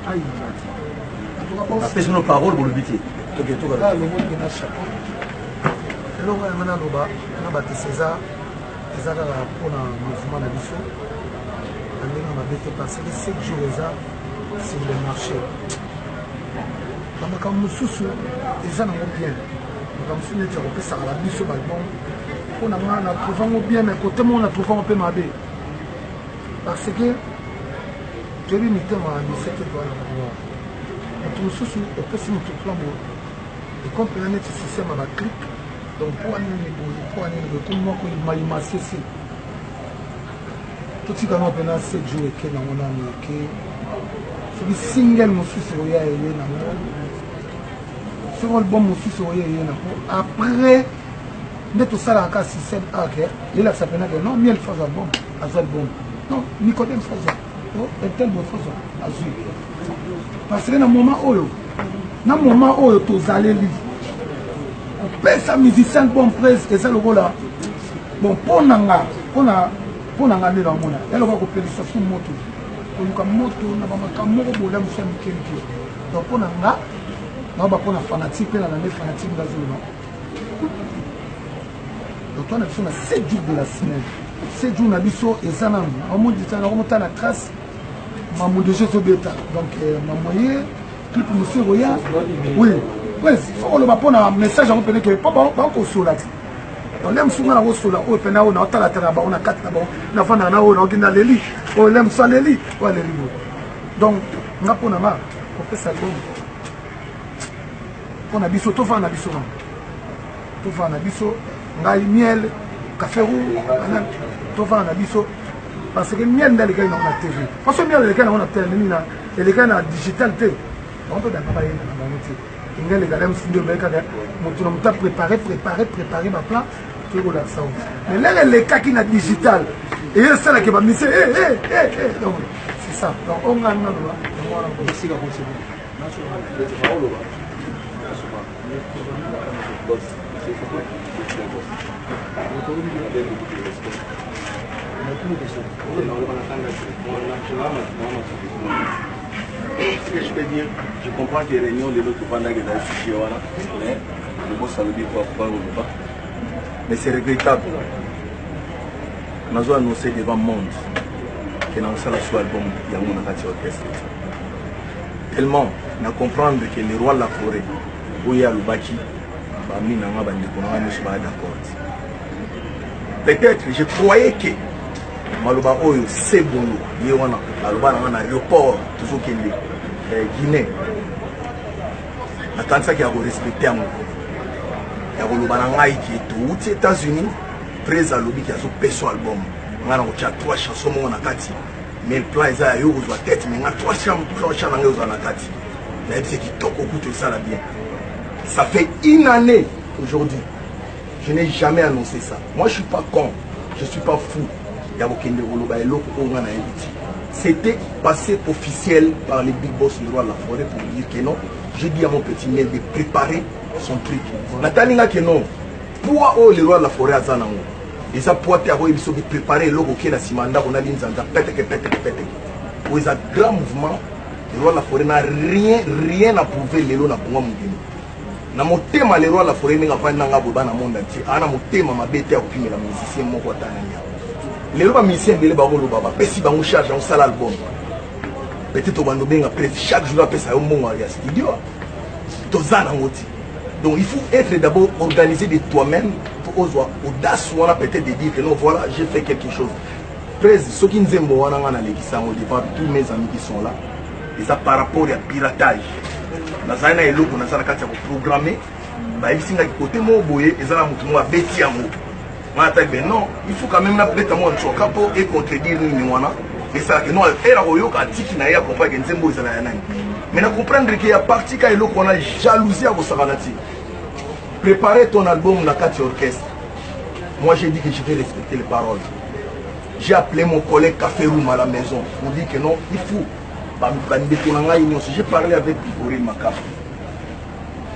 Aïe. Après, sur nos paroles, vous le dites. Là, le monde est chapeau. Et là, on a battu César. César a pour un mouvement de l'issue. On a battu parce que 7 jours sur le marché. Quand on sous les gens ont bien. Quand on est au ça la biso bon. On a trouvé bien, mais côté on a trouvé un peu ma baie. Parce que je lui mettais ma mise qui doit avoir. On sous au petit nous tout flambeau. Et quand on a un système à la clic, donc pour aller le moi quand il m'a cessé. Tout ce qu'on a pendant 7 jours et que on a mis c'est le single mon fils roya et c'est le bon mon fils roya et après mais tout ça là quand système ok il a s'appelé non miel faisait bon azal bon non Nicodème faisait oh un tel bon faisait azul parce que dans moment où tous allez lire on peut ça musicien bon presse et ça le rôle là bon pour nanga aller dans mon là elle va couper ça sur moto pour moto na ba moko bola monsieur Mikeliki donc pour nanga na ba pour na fanatique na les fanatiques d'azul donc on a fait 7 jours de la semaine 7 jours na biso et ça na on dit ça on monte la trace maman de Jésus bêta donc maman clip monsieur Roya oui ouais faut le pour na message on peut que pas ko sola on aime souvent la sola o pena on a tala tala ba on a 4 là-bas na fana na o na ginda leli on aime ça leli ouais leli donc nga pour na ma on fait ça bon on a biso to fa na biso ngai miel café roux to fa na biso parce que miel dans les gars on a TV parce que miel les gars on a télé ni na les gars na digital té on peut dans pas y na les gars même si de mec mon tout le préparer ma plan tout là ça mais là les cas qui na digital et ça là qui va misser donc c'est ça donc on a ici là ce que je peux dire, je comprends que les réunions de l'autre pendant que le boss a le dit mais c'est regrettable. Nous avons annoncé devant le monde que nous avons fait l'album de Yamuna Kati Orchestre. Tellement, nous comprenons que le roi de la forêt, Oya Lubaki, peut-être je croyais que Maloba Oyo c'est bon, il y a un aéroport, toujours qu'il est Guinée. Attends ça qui a respecté à moi. Il y a un qui est aux États-Unis, 13 à l'objet qui a fait son album. On a 3 chansons dans la Kati. Mais le plan est à eux aux têtes, mais on a 3 chansons dans la Kati. Mais c'est qui toque au bout de ça là bien. Ça fait une année aujourd'hui. Je n'ai jamais annoncé ça. Moi je ne suis pas con, je ne suis pas fou. C'était passé officiel par les big boss du roi de la forêt pour dire que non. Je dis à mon petit miel de préparer son truc. Nathalie que non. Pour le roi de la forêt à Zanango. Et ça pour de préparer l'eau qui est la simanda on a dit pète. Pour un grand mouvement, le roi de la forêt n'a rien à prouver les lois na pour moi. Na motema le roi de la forêt n'a pas nanga boba na monde entier. Ana motema mabete ya kupimela musicien moko tanania. Les lois musiciens de l'Ebaro Baba, si on charge un sale album, peut-être on va chaque jour après ça, on va studio. Donc il faut être d'abord organisé de toi-même pour oser audace ou peut-être de dire que non, voilà, j'ai fait quelque chose. Ceux qui nous aiment, devant tous mes amis qui sont là, et ça par rapport au piratage. Dans un élo, on a ça programmé, il y a côté mon boye, et ça a bêti à moi. Non, il faut quand même la mettre en chapeau et contredire nous. Et ça que nous mais nous comprendre qu'il y a partie qu'on a jalousie à vos savanati. Préparez ton album la Kati Orchestre. Moi j'ai dit que je vais respecter les paroles. J'ai appelé mon collègue Café Room à la maison pour dire que non, il faut. J'ai parlé avec Iboril Makaf.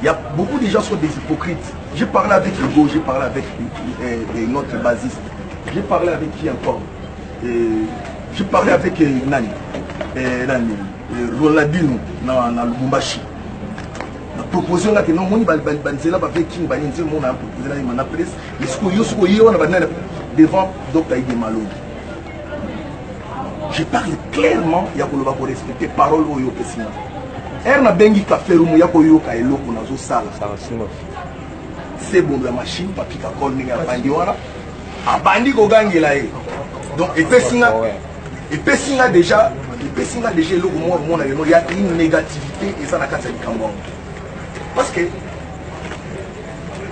Il y a beaucoup de gens qui sont des hypocrites. J'ai parlé avec Hugo, j'ai parlé avec notre basiste. J'ai parlé avec qui encore? J'ai parlé avec Nani. Ronaldinho na Lubumbashi. La proposition là que non moni banzela ba fait king banzela mon a proposé là na presse. Est-ce que on a devant Dr Ide Malo. Je parle clairement ya ko loba ko respecter parole oyo pesina. Na bengi ka ferumu ya ko yoka eloko na zo sala. C'est bon la machine papi ka kol ninga bandi wana. Abandi ko gangela e. Donc et pesina déjà le monde il y a une négativité et ça n'a qu'à se dire parce que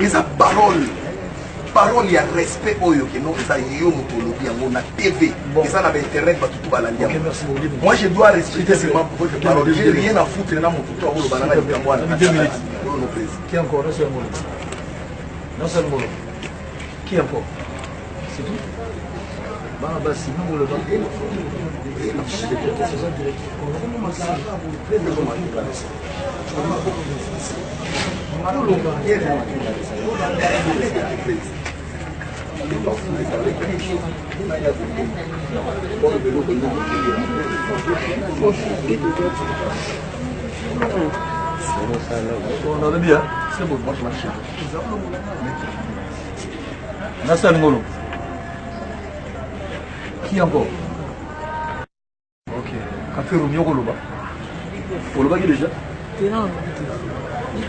les parole il y a respect au yo que non ça y yo motologie on a TV et ça n'a pas internet ba tout bala liam. Moi je dois respecter seulement votre parole, j'ai rien à foutre dans mon tout au banana de Kamwana. Qui encore non seulement qui encore c'est tout. Bah si nous le on avait bien, c'est bon, moi je marche. Nassan Ngolo. Qui encore? Ok. Café Romeo Koloba. Koloba qui déjà? Non.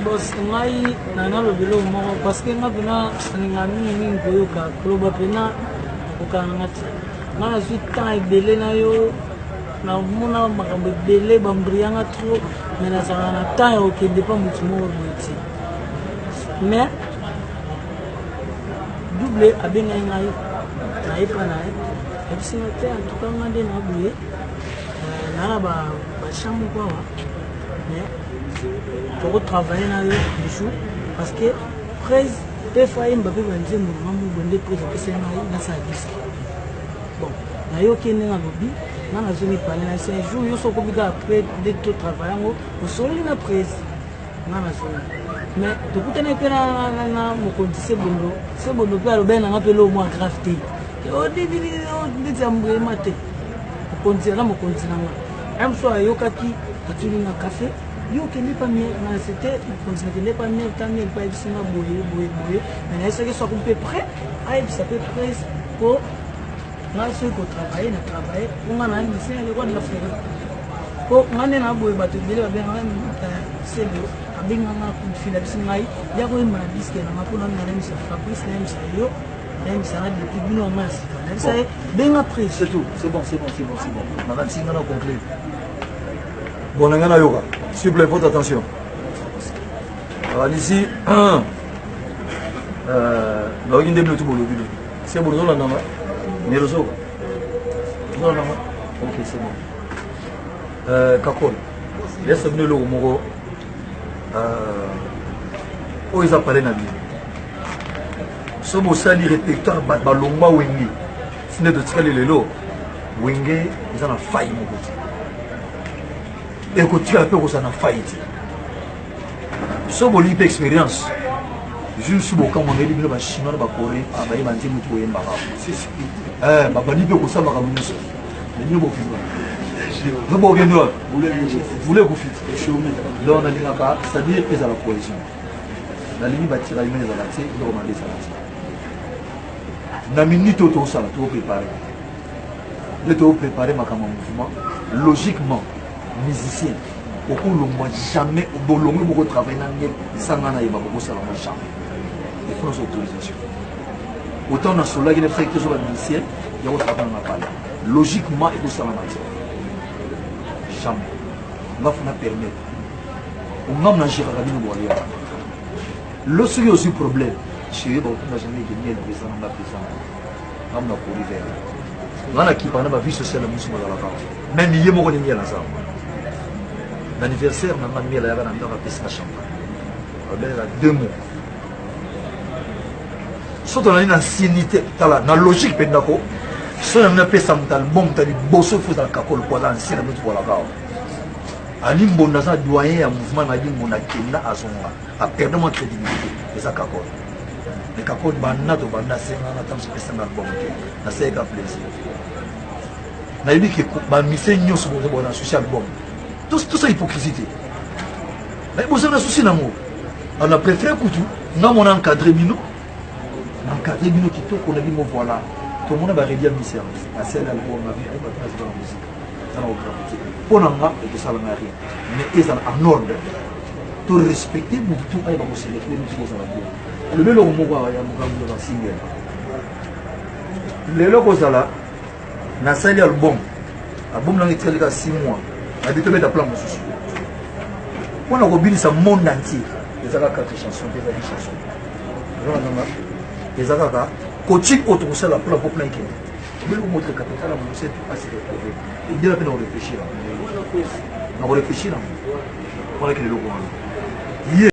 Boss, ngai nana lo bilo mo parce que nga bina ngami ni ngoyoka Koloba pena okangati. Nga su temps ebele na yo na mona makambo ebele bambrianga trop mais na sanga na temps okende pa mutu mo boiti. Mais double abenga ngai na epa na et puis en tout cas on a des naboué là chambre quoi mais pour travailler dans le jour parce que presse peut faire une babé bandier mon maman bonde presse que c'est na sa liste bon na yo kene na lobby na na zone parler na c'est jour yo so ko bika après de tout travail ngo au soli na presse na na zone mais to kutana pe na mo kondise bondo pe alo ben na ngapelo mo grafté on dit que maté on dirait mon continent même soit yokaki atuli na café yo kende pas mieux na c'était continent kende pas mieux tant mieux pas ici na boye mais est-ce que ça qu'on peut prêt ah ça peut prêt pour na ce qu'on travailler on a un lycée le quoi de la faire pour ngane na boye bato bile ba bien c'est le abinga na kufila bisingai ya ko ma disque na mapona na remisa Fabrice na remisa yo même ça a depuis bien en masse. Ça est bien après. C'est tout. C'est bon. On a dit qu'on a conclu. Bon, on a yoga. S'il vous plaît, faites attention. Alors ici, on a une début tout le monde. C'est bon, on a un mais le zoo. Non. Ok, c'est bon. Kakol. Laisse-moi le mot. Oh, ils appellent Nabi. Si vous avez un répertoire balomba wenge, si vous avez un wenge, ils ont failli. Et que tu as peur que ça n'a failli. Si vous avez une expérience, je suis beaucoup comme on est dit, les Chinois, les Coréens, les Indiens, les Indiens, c'est-à-dire qu'ils ont la cohésion. La limite bâtir la humaine est na minute auto ça tout préparé de tout préparer ma mouvement logiquement musicien au cours jamais au bolongo beaucoup travailler sans na yeba beaucoup ça la jamais il faut nos autorisations autant na sola qui ne fait que sur la musicien il y a autre travail na parler logiquement et tout ça la matière jamais on va faire permettre on va manger la cabine boire lorsqu'il y a aussi problème chez eux, on n'a jamais gagné le président, on a président. On a couru vers eux. On a qui pendant ma vie sociale, même il y a mon ami à la salle. L'anniversaire, on a mis à la chambre. On a 2 mots. Soit on a une ancienneté, dans la logique, soit on a fait ça, on a bon, on a dit, bosso, il faut dans le cacol, pour l'ancien, on a dit, voilà. Ali Mbondaza doyen un mouvement, on a dit, on a kena à son a perdu ma crédibilité. Et ça, cacol. Les cacos de Banato, Banasé, on attend ce que c'est un album. C'est un plaisir. On a dit que ma mission, nous sommes dans un social album. tout ça hypocrisie. Mais vous avez un souci d'amour. On a préféré que tout, nous avons encadré Bino. Encadré Bino qui tourne, on a dit, voilà, tout le monde va réduire mes services. La scène, elle va venir, elle va passer dans la musique. Ça n'a aucun problème. Pour nous, et tout ça, on n'a rien. Mais ils sont en ordre. Tout respecter, nous tout, elle va vous célébrer, nous tous, on va dire. Le vélo, on va voir, il y a un single. Le vélo, on va na sali album album là il y a 6 mois a dit que mettre plan monsieur on a mobilisé le monde entier les a 4 chansons des chansons les a coaching autour de la plan pour plein qui mais le montre capital on sait pas se retrouver il dit la peine de réfléchir on réfléchir on va que le logo